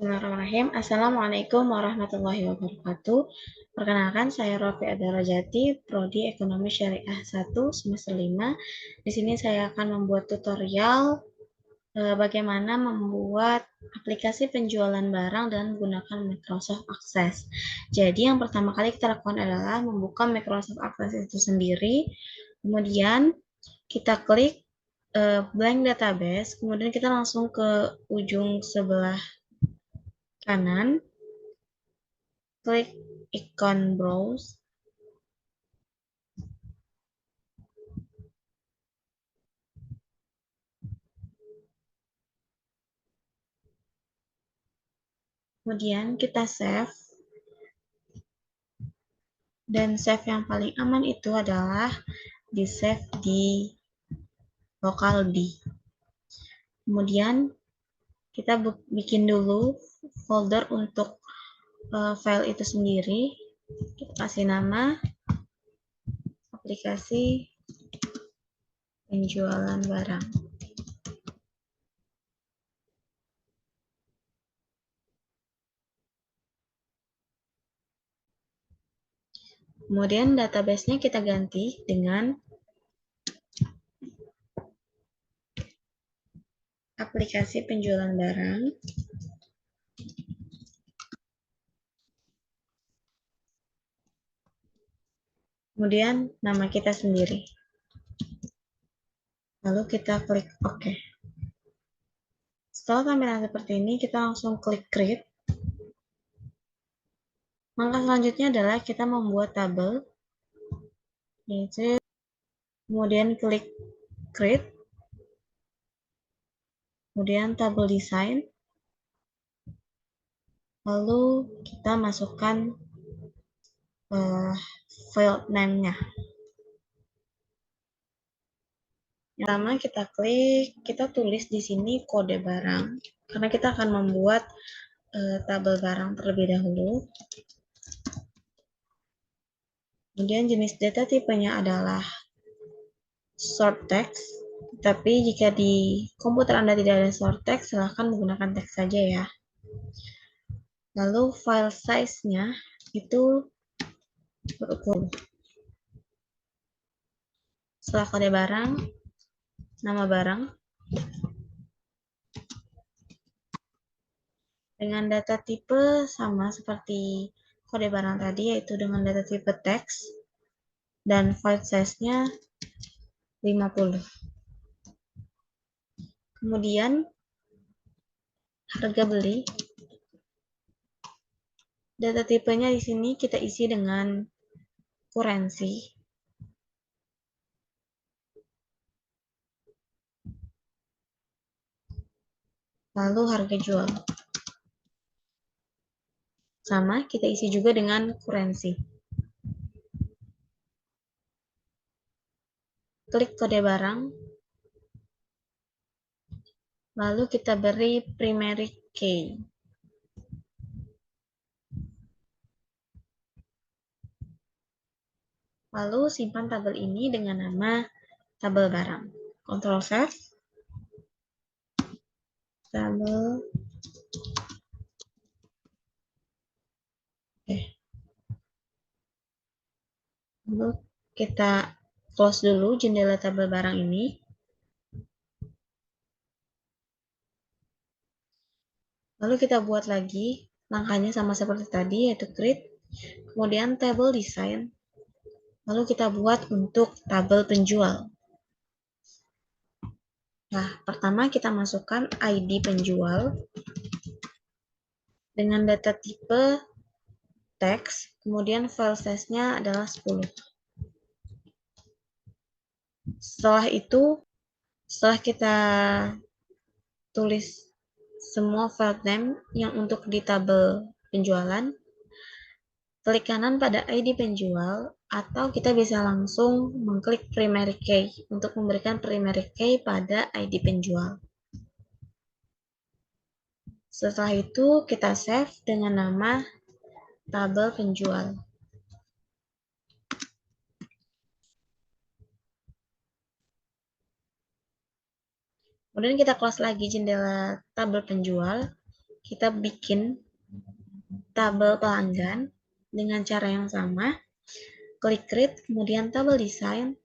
Bismillahirrahmanirrahim. Assalamualaikum warahmatullahi wabarakatuh. Perkenalkan, saya Rofi Adarajati, Prodi Ekonomi Syariah 1 semester 5. Di sini saya akan membuat tutorial bagaimana membuat aplikasi penjualan barang dengan menggunakan Microsoft Access. Jadi yang pertama kali kita lakukan adalah membuka Microsoft Access itu sendiri. Kemudian kita klik blank database, kemudian kita langsung ke ujung sebelah kanan, klik ikon browse. Kemudian kita save. Dan save yang paling aman itu adalah di save di localD. Kemudian kita bikin dulu folder untuk file itu sendiri. Kita kasih nama aplikasi penjualan barang. Kemudian database-nya kita ganti dengan aplikasi penjualan barang. Kemudian nama kita sendiri. Lalu kita klik OK. Setelah tampilan seperti ini, kita langsung klik Create. Langkah selanjutnya adalah kita membuat tabel, yaitu kemudian klik Create, kemudian tabel design, lalu kita masukkan file name-nya. Yang pertama kita klik, kita tulis di sini kode barang, karena kita akan membuat tabel barang terlebih dahulu. Kemudian jenis data tipenya adalah short text, tapi jika di komputer Anda tidak ada short text, silahkan menggunakan teks saja ya. Lalu file size-nya itu berukur. Setelah kode barang, nama barang, dengan data tipe sama seperti kode barang tadi, yaitu dengan data tipe teks, dan file size-nya 50. Kemudian harga beli, data tipenya di sini kita isi dengan kurensi. Lalu harga jual. Sama, kita isi juga dengan kurensi. Klik kode barang. Lalu kita beri primary key. Lalu simpan tabel ini dengan nama tabel barang. Ctrl F. Tabel. Lalu kita close dulu jendela tabel barang ini. Lalu kita buat lagi, langkahnya sama seperti tadi, yaitu create, kemudian table design. Lalu kita buat untuk tabel penjual. Nah, pertama kita masukkan ID penjual dengan data tipe teks, kemudian file size-nya adalah 10. Setelah itu, setelah kita tulis semua file name yang untuk di tabel penjualan, klik kanan pada ID penjual, atau kita bisa langsung mengklik primary key untuk memberikan primary key pada ID penjual. Setelah itu kita save dengan nama tabel penjual. Kemudian kita close lagi jendela tabel penjual. kita bikin tabel pelanggan dengan cara yang sama. Klik create, kemudian tabel design,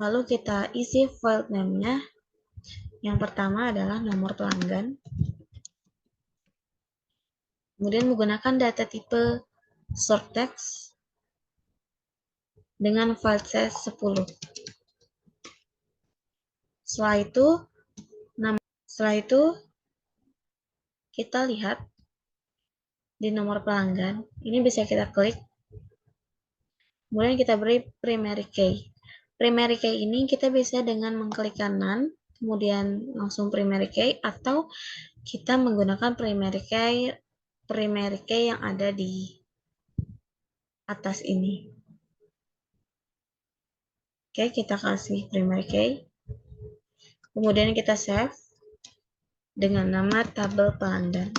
lalu kita isi file name-nya. Yang pertama adalah nomor pelanggan. Kemudian menggunakan data tipe short text dengan file size 10. Setelah itu kita lihat di nomor pelanggan. Ini bisa kita klik. Kemudian kita beri primary key. Primary key ini kita bisa dengan mengklik kanan, kemudian langsung primary key, atau kita menggunakan primary key yang ada di atas ini. Oke, kita kasih primary key. Kemudian kita save dengan nama tabel pelanggan.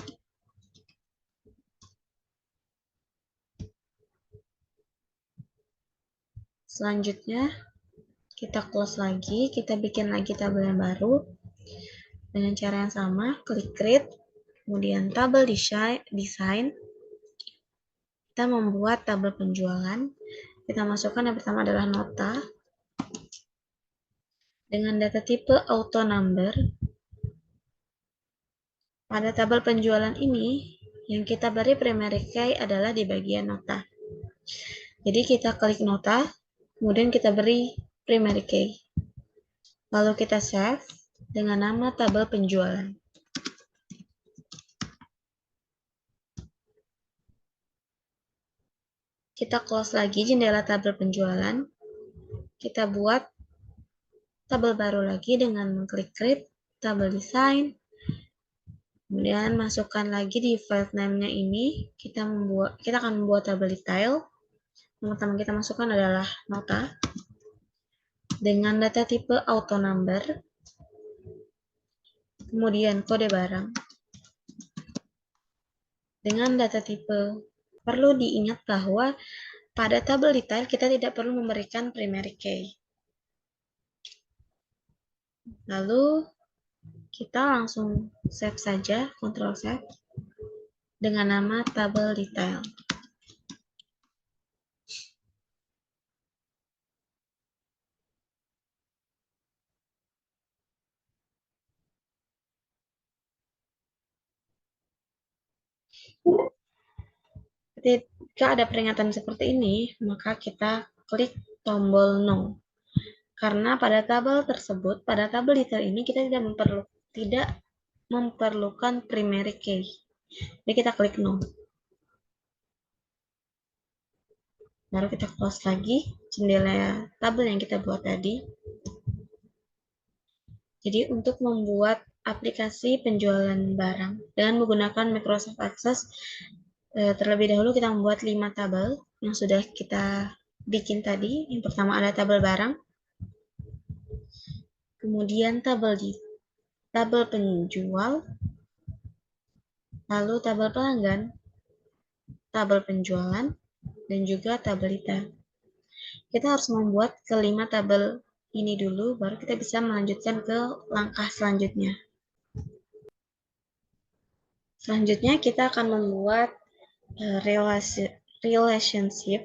Selanjutnya, kita close lagi, kita bikin lagi tabel yang baru. Dengan cara yang sama, klik create, kemudian tabel design. Kita membuat tabel penjualan. Kita masukkan yang pertama adalah nota. Dengan data tipe auto number. Pada tabel penjualan ini, yang kita beri primary key adalah di bagian nota. Jadi kita klik nota, kemudian kita beri primary key. Lalu kita save dengan nama tabel penjualan. Kita close lagi jendela tabel penjualan. Kita buat tabel baru lagi dengan mengklik create, tabel design. Kemudian masukkan lagi di file name-nya ini, kita akan membuat tabel detail. Yang pertama kita masukkan adalah nota dengan data tipe auto number, kemudian kode barang dengan data tipe. Perlu diingat bahwa pada tabel detail kita tidak perlu memberikan primary key. Lalu kita langsung save saja, Ctrl save dengan nama tabel detail. Ketika ada peringatan seperti ini, maka kita klik tombol no. Karena pada tabel tersebut, pada tabel detail ini kita tidak memerlukan primary key. Jadi kita klik no. Baru kita close lagi jendela tabel yang kita buat tadi. Jadi untuk membuat aplikasi penjualan barang dengan menggunakan Microsoft Access, terlebih dahulu kita membuat 5 tabel yang sudah kita bikin tadi. Yang pertama ada tabel barang, kemudian tabel penjual, lalu tabel pelanggan, tabel penjualan, dan juga tabel detail. Kita harus membuat kelima tabel ini dulu, baru kita bisa melanjutkan ke langkah selanjutnya. Selanjutnya kita akan membuat relationship.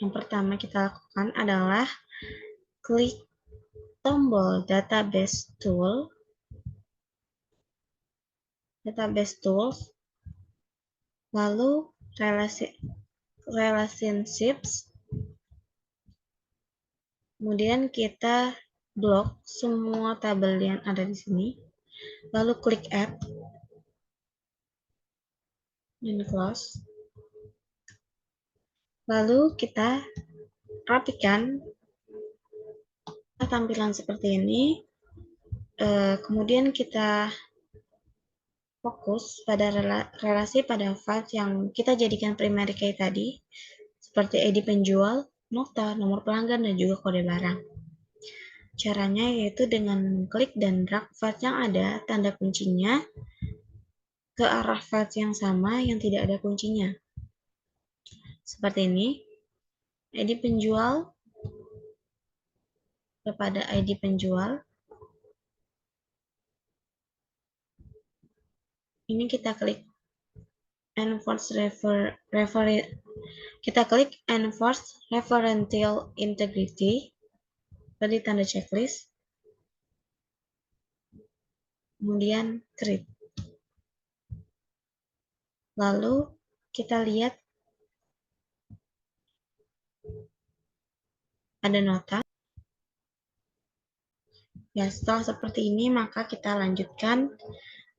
Yang pertama kita lakukan adalah klik tombol database tools, lalu relationships, kemudian kita blok semua tabel yang ada di sini, lalu klik add dan close. Lalu kita rapikan tampilan seperti ini. Kemudian kita fokus pada relasi pada file yang kita jadikan primary key tadi, seperti ID penjual, nota, nomor pelanggan, dan juga kode barang. Caranya yaitu dengan klik dan drag file yang ada tanda kuncinya ke arah file yang sama yang tidak ada kuncinya. Seperti ini, ID penjual kepada ID penjual, Ini kita klik enforce kita klik enforce referential integrity, tadi tanda checklist, kemudian create. Lalu kita lihat ada nota. Ya, setelah seperti ini maka kita lanjutkan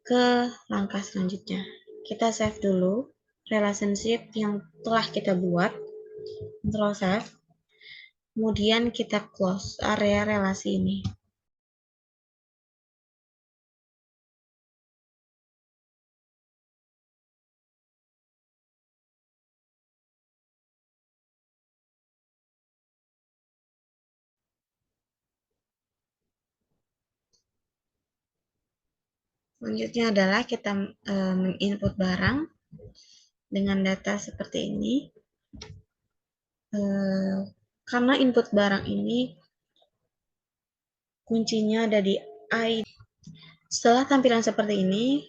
ke langkah selanjutnya. Kita save dulu relationship yang telah kita buat, Ctrl save, kemudian kita close area relasi ini. Selanjutnya adalah kita menginput barang dengan data seperti ini. Karena input barang ini kuncinya ada di ID. Setelah tampilan seperti ini,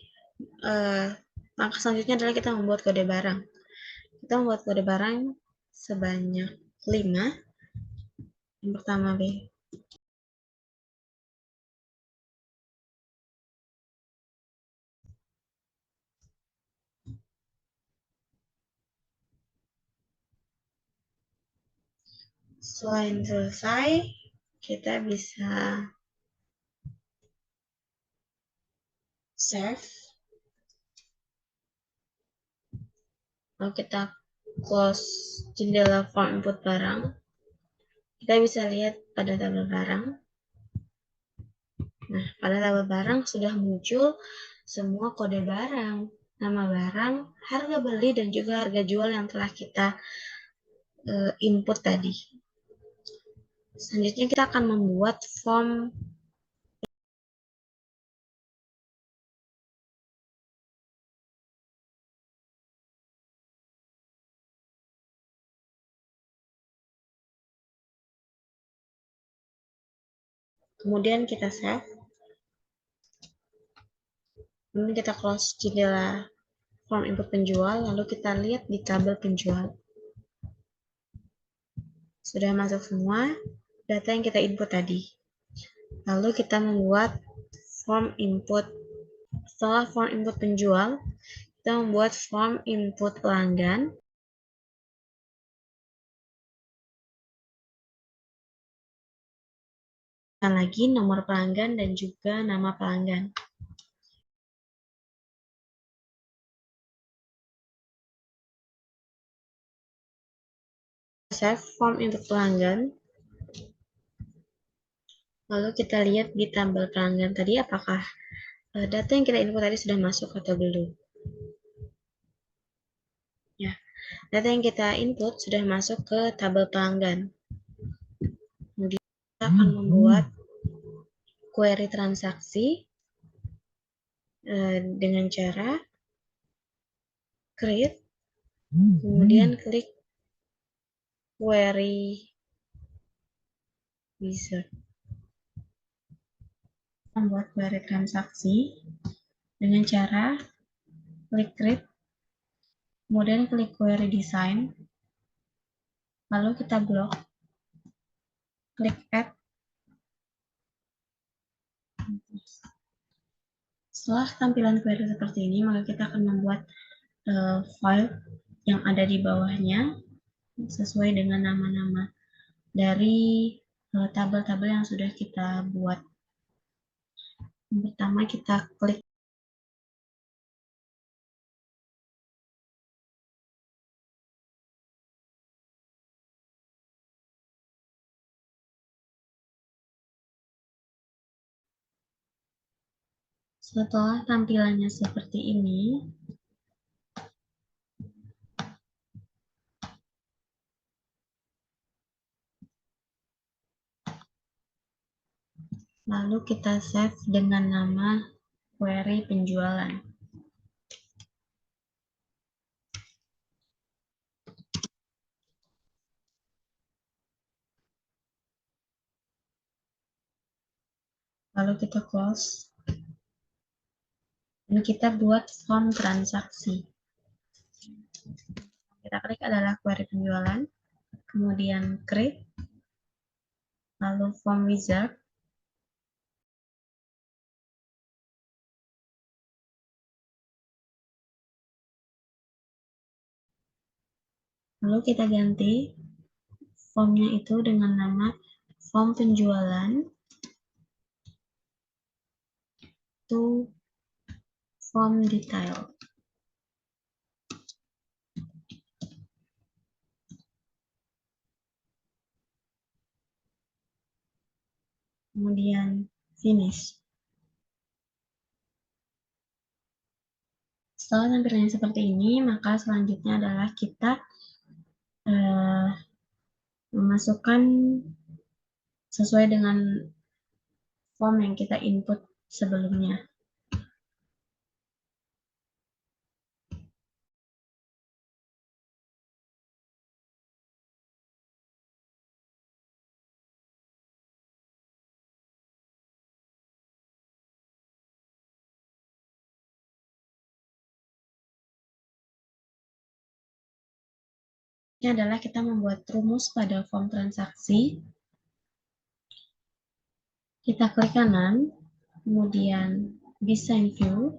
langkah selanjutnya adalah kita membuat kode barang. Kita membuat kode barang sebanyak 5. Yang pertama B. Selain selesai, kita bisa save. Lalu kita close jendela form input barang. Kita bisa lihat pada tabel barang. Nah, pada tabel barang sudah muncul semua kode barang, nama barang, harga beli, dan juga harga jual yang telah kita input tadi. Selanjutnya kita akan membuat form kemudian kita save. Kemudian kita close jendela form input penjual, lalu kita lihat di tabel penjual. Sudah masuk semua data yang kita input tadi. Lalu kita membuat form input. Setelah form input penjual, kita membuat form input pelanggan. Dan lagi nomor pelanggan dan juga nama pelanggan. Save form input pelanggan. Lalu kita lihat di tabel pelanggan tadi apakah data yang kita input tadi sudah masuk atau belum. Ya, data yang kita input sudah masuk ke tabel pelanggan. Kemudian kita akan membuat query transaksi dengan cara create, kemudian klik query wizard. Membuat query transaksi dengan cara klik create, kemudian klik query design, lalu kita blok, klik add. Setelah tampilan query seperti ini, maka kita akan membuat file yang ada di bawahnya sesuai dengan nama-nama dari tabel-tabel yang sudah kita buat. Yang pertama kita klik setelah tampilannya seperti ini, lalu kita save dengan nama query penjualan. Lalu kita close. Ini kita buat form transaksi. Kita klik adalah query penjualan, kemudian create, lalu form wizard, lalu kita ganti formnya itu dengan nama form penjualan to form detail. Kemudian finish. Setelah tampilannya seperti ini, maka selanjutnya adalah kita memasukkan sesuai dengan form yang kita input sebelumnya. Ini adalah kita membuat rumus pada form transaksi. Kita klik kanan, kemudian design view.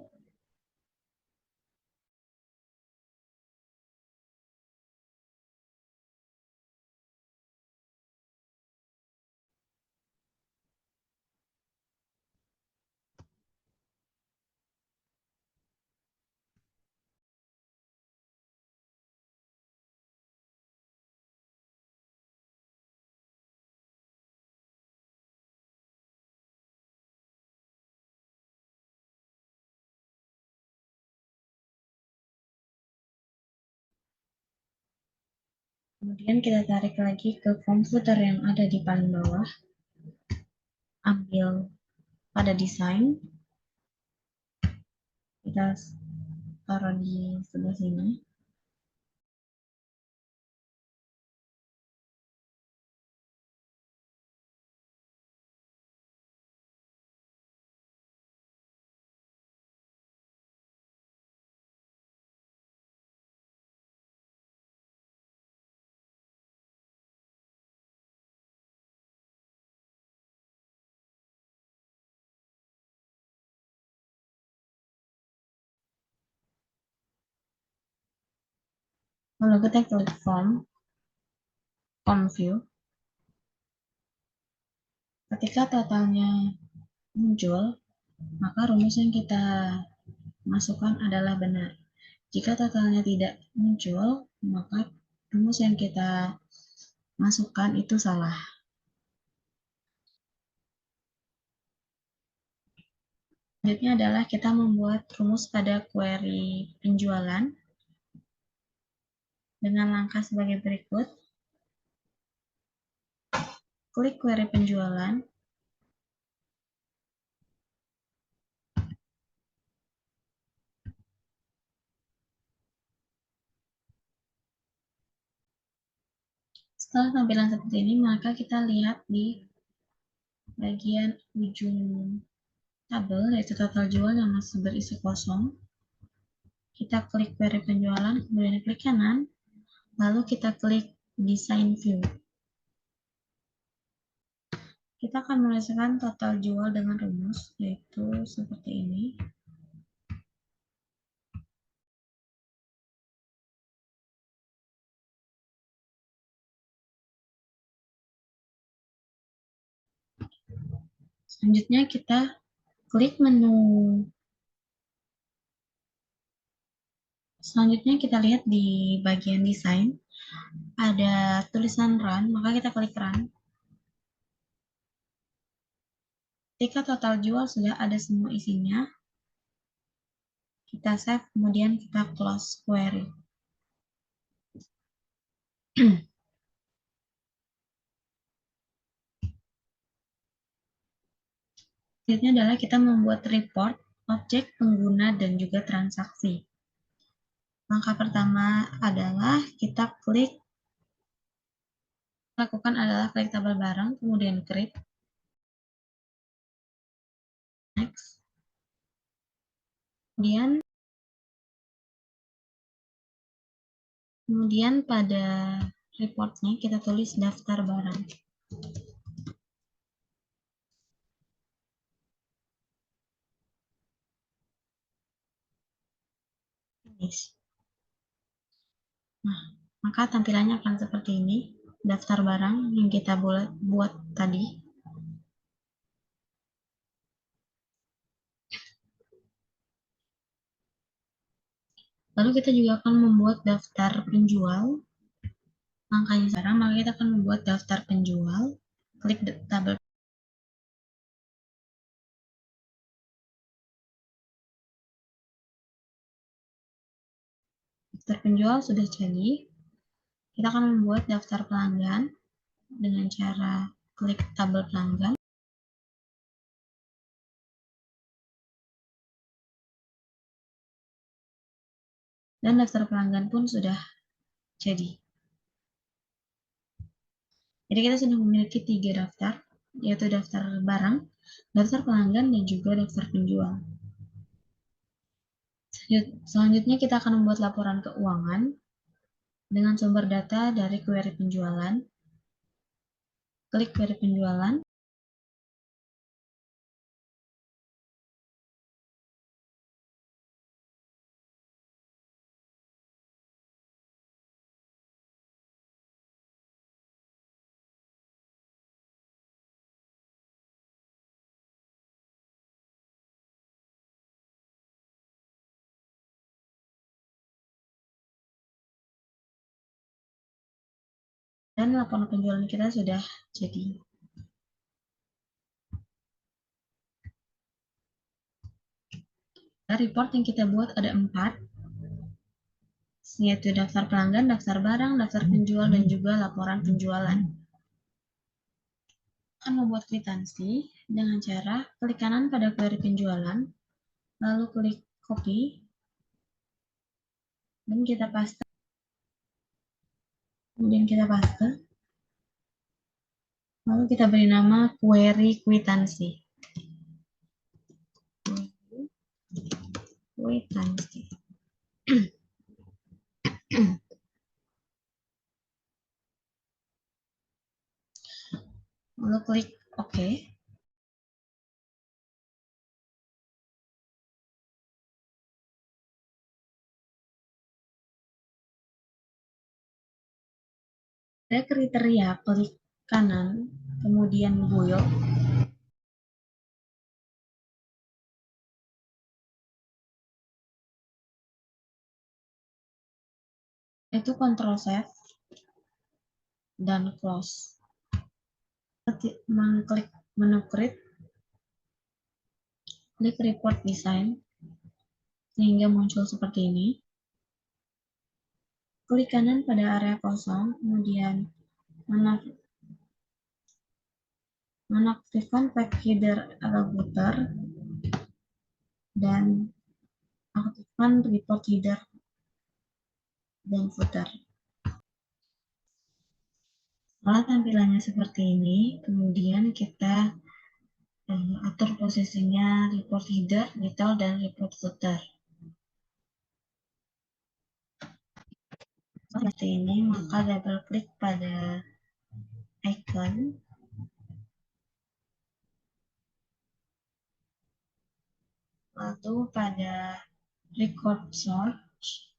Kemudian kita tarik lagi ke form footer yang ada di paling bawah. Ambil pada desain. Kita taruh di sebelah sini. Lalu kita klik form view. Ketika totalnya muncul, maka rumus yang kita masukkan adalah benar. Jika totalnya tidak muncul, maka rumus yang kita masukkan itu salah. Selanjutnya adalah kita membuat rumus pada query penjualan dengan langkah sebagai berikut. Klik query penjualan. Setelah tampilan seperti ini, maka kita lihat di bagian ujung tabel, yaitu total jual yang masih berisi kosong. Kita klik query penjualan, kemudian klik kanan, lalu kita klik design view. Kita akan menuliskan total jual dengan rumus, yaitu seperti ini. Selanjutnya kita klik menu. Selanjutnya kita lihat di bagian desain, ada tulisan run, maka kita klik run. Ketika total jual sudah ada semua isinya, kita save, kemudian kita close query. Selanjutnya adalah kita membuat report, objek, pengguna, dan juga transaksi. Langkah pertama adalah kita lakukan adalah klik tabel bareng, kemudian create, next. Kemudian pada reportnya kita tulis daftar barang. Nah, maka tampilannya akan seperti ini, daftar barang yang kita buat tadi. Lalu kita juga akan membuat daftar penjual. Langkahnya sekarang, maka kita akan membuat daftar penjual. Klik tabel. Daftar penjual sudah jadi. Kita akan membuat daftar pelanggan dengan cara klik tabel pelanggan. Dan daftar pelanggan pun sudah jadi. Jadi kita sudah memiliki 3 daftar, yaitu daftar barang, daftar pelanggan, dan juga daftar penjual. Selanjutnya kita akan membuat laporan keuangan dengan sumber data dari query penjualan. Klik query penjualan. Dan laporan penjualan kita sudah jadi. Report yang kita buat ada 4, yaitu daftar pelanggan, daftar barang, daftar penjual, dan juga laporan penjualan. Akan membuat kwitansi dengan cara klik kanan pada query penjualan, lalu klik copy, dan kita paste. Kemudian kita paste, lalu kita beri nama query kwitansi. Kwitansi. Lalu klik OK. Ada kriteria klik kanan, kemudian buyok. Itu Ctrl Save dan Close. Mengklik menu Create, klik Report Design, sehingga muncul seperti ini. Klik kanan pada area kosong, kemudian menaktifkan tag header atau footer, dan aktifkan report header dan footer. Setelah tampilannya seperti ini, kemudian kita atur posisinya report header, title, dan report footer. Seperti ini, maka double klik pada icon, lalu pada record search,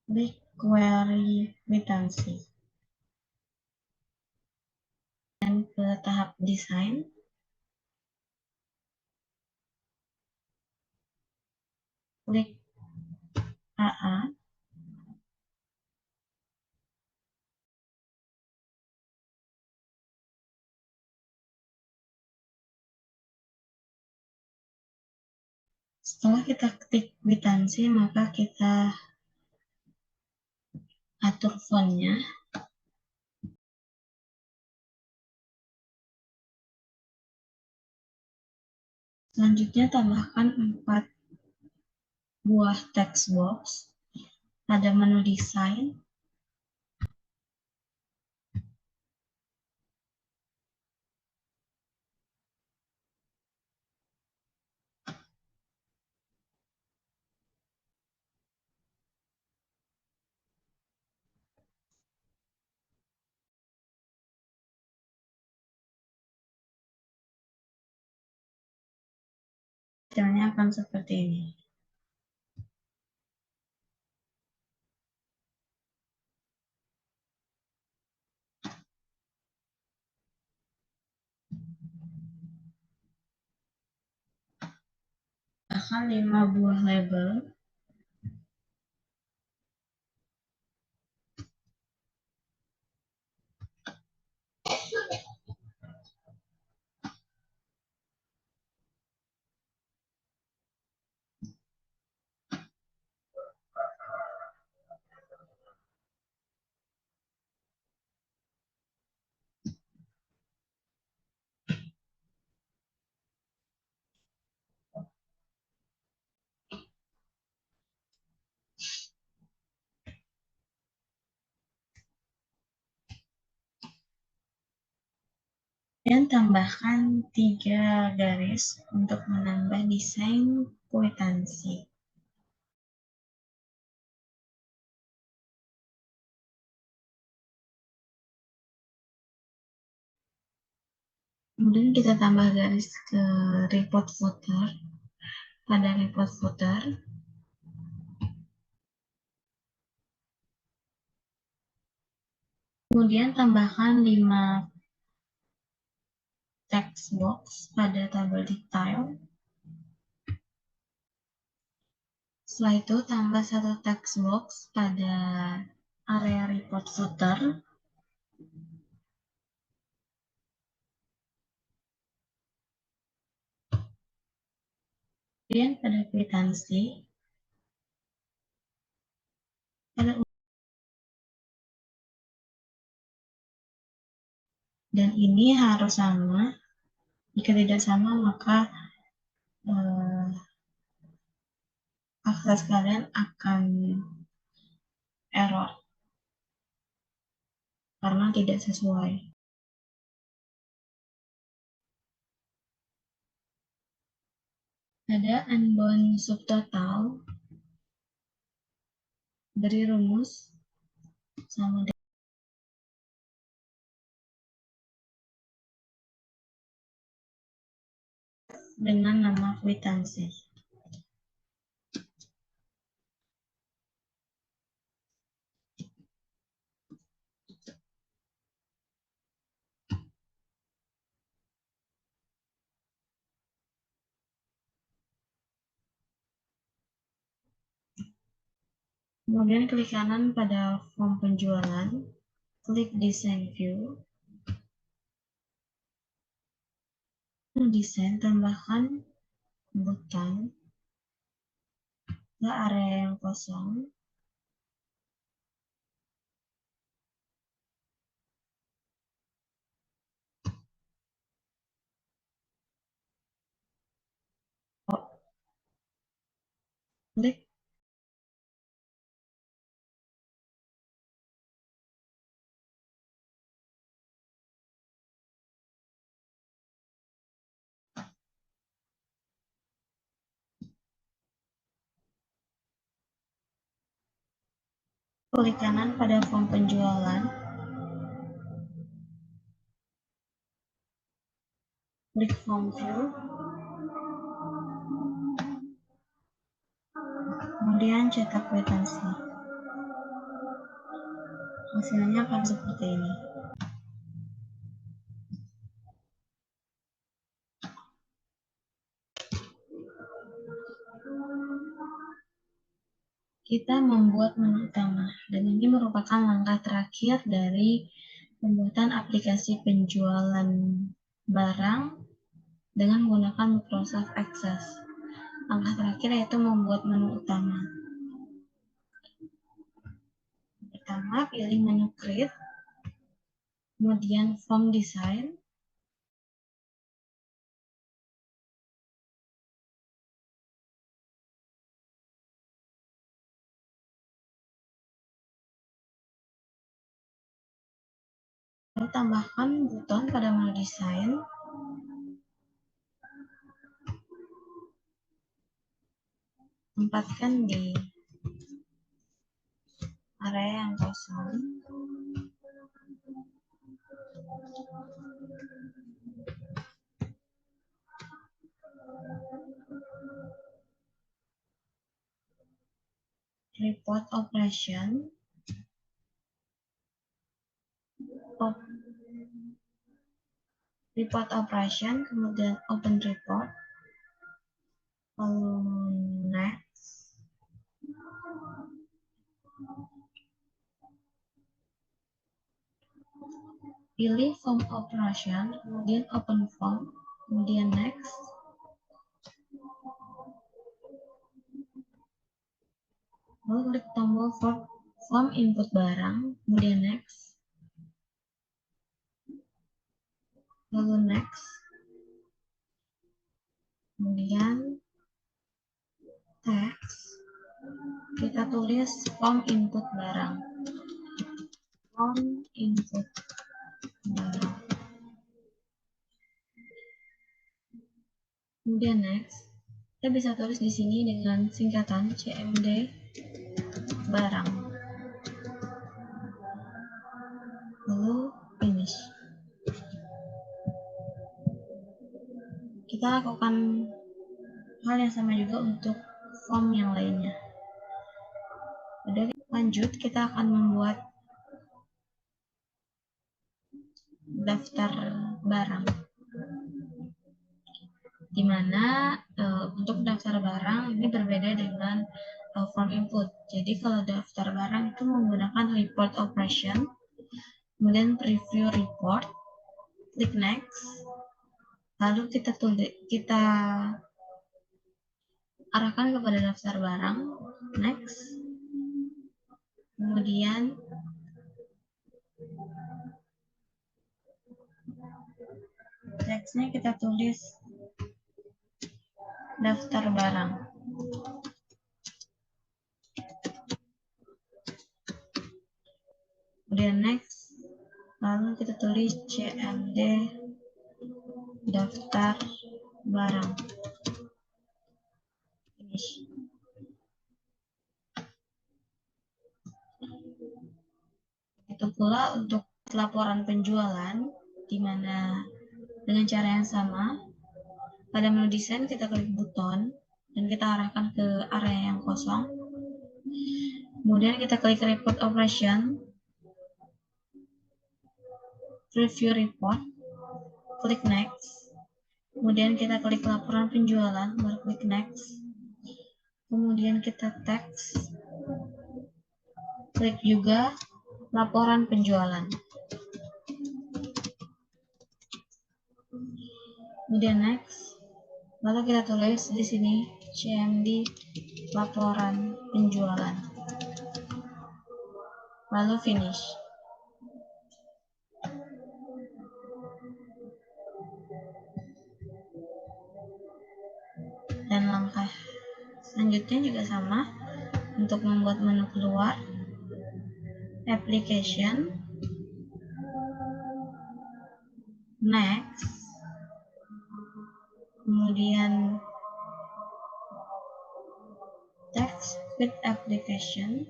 klik query kwitansi, dan ke tahap desain, klik AA, setelah kita ketik kwitansi, maka kita atur fontnya. Selanjutnya tambahkan 4 buah text box pada menu desain. Hasilnya akan seperti ini. Bahkan 5 buah label dan tambahkan 3 garis untuk menambah desain kwitansi. Kemudian kita tambah garis ke report footer. Pada report footer, kemudian tambahkan 5 text box pada tabel detail. Setelah itu tambah 1 text box pada area report footer. Kemudian pada kwitansi, dan ini harus sama. Jika tidak sama, maka akses kalian akan error karena tidak sesuai. Pada unbound subtotal, beri rumus sama dengan nama kwitansi. Kemudian klik kanan pada form penjualan, klik design view, desain, tambahkan button ke area yang kosong. Klik kanan pada form penjualan, klik form view, kemudian cetak kwitansi. Hasilnya akan seperti ini. Kita membuat menu utama, dan ini merupakan langkah terakhir dari pembuatan aplikasi penjualan barang dengan menggunakan Microsoft Access. Langkah terakhir yaitu membuat menu utama. Pertama, pilih menu Create, kemudian Form Design, lalu tambahkan buton pada menu Design, tempatkan di area yang kosong. report operation, kemudian open report, lalu next, pilih form operation, kemudian open form, kemudian next, lalu klik tombol form input barang, kemudian next, lalu next, kemudian text, kita tulis form input barang, kemudian next. Kita bisa tulis di sini dengan singkatan CMD barang, lalu finish. Kita lakukan hal yang sama juga untuk form yang lainnya. Udah, lanjut, kita akan membuat daftar barang, dimana untuk daftar barang ini berbeda dengan form input. Jadi kalau daftar barang itu menggunakan report operation, kemudian preview report, klik next, lalu kita arahkan kepada daftar barang, next, kemudian teksnya kita tulis daftar barang, kemudian next, lalu kita tulis CMD daftar barang, finish. Itu pula untuk laporan penjualan, di mana dengan cara yang sama, pada menu desain kita klik buton dan kita arahkan ke area yang kosong. Kemudian kita klik report operation, preview report, klik next. Kemudian kita klik laporan penjualan, baru klik next. Kemudian kita text, klik juga laporan penjualan. Kemudian next. Lalu kita tulis di sini CMD laporan penjualan. Lalu finish. Dan langkah selanjutnya juga sama. Untuk membuat menu keluar, application, next, kemudian text with application,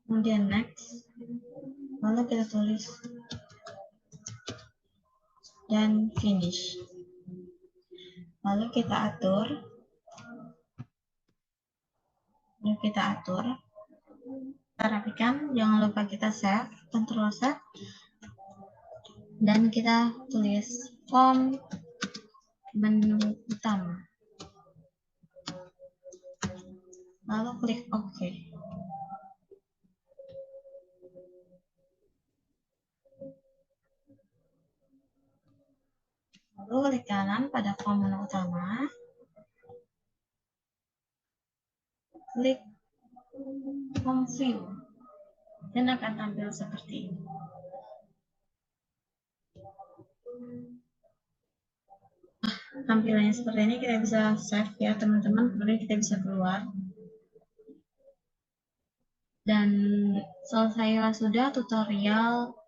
kemudian next, lalu kita tulis dan finish. Lalu kita atur, kita rapikan, jangan lupa kita save, Ctrl save, dan kita tulis form menu utama, lalu klik OK. Lalu klik kanan pada form menu utama, klik home view, dan akan tampil seperti ini. Tampilannya seperti ini, kita bisa save ya teman-teman, kemudian kita bisa keluar. Dan selesailah sudah tutorial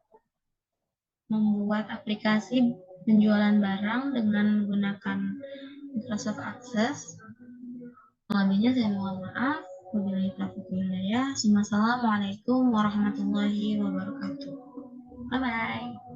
membuat aplikasi penjualan barang dengan menggunakan Microsoft Access. Selebihnya saya mohon maaf. Wabillahi taufiq wal hidayah. Assalamualaikum warahmatullahi wabarakatuh. Bye bye.